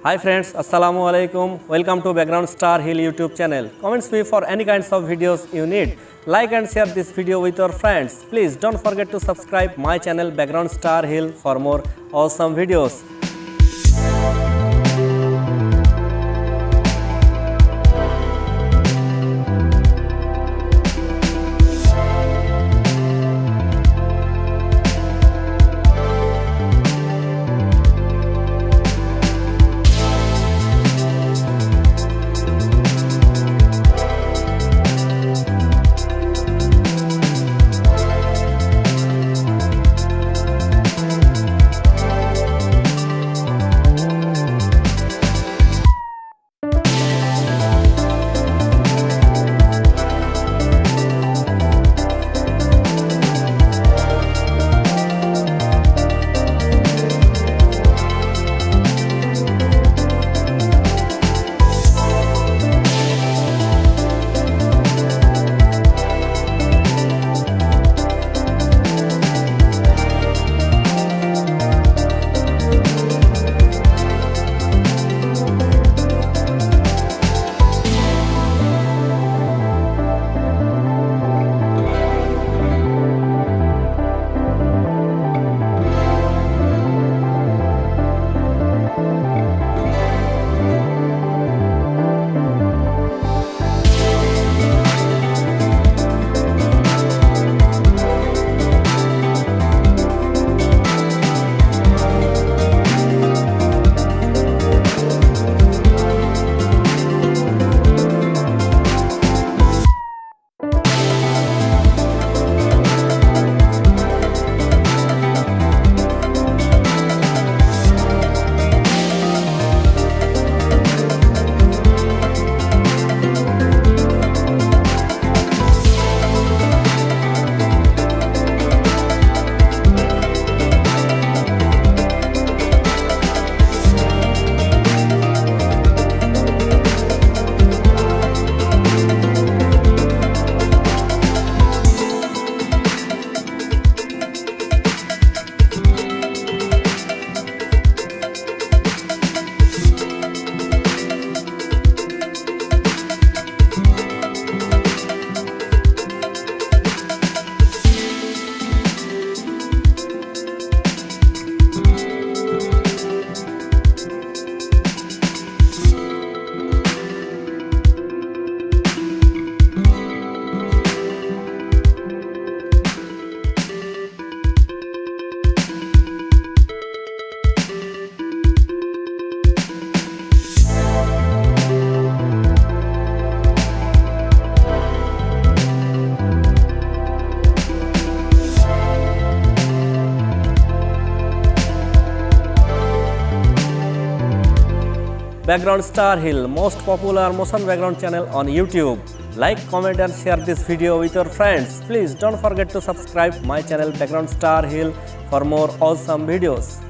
Hi friends, Assalamu alaikum. Welcome to Background Starhill YouTube channel. Comments me for any kinds of videos you need. Like and share this video with your friends. Please don't forget to subscribe my channel Background Starhill for more awesome videos. Background Starhill, most popular motion background channel on YouTube. Like, comment and share this video with your friends. Please don't forget to subscribe my channel Background Starhill for more awesome videos.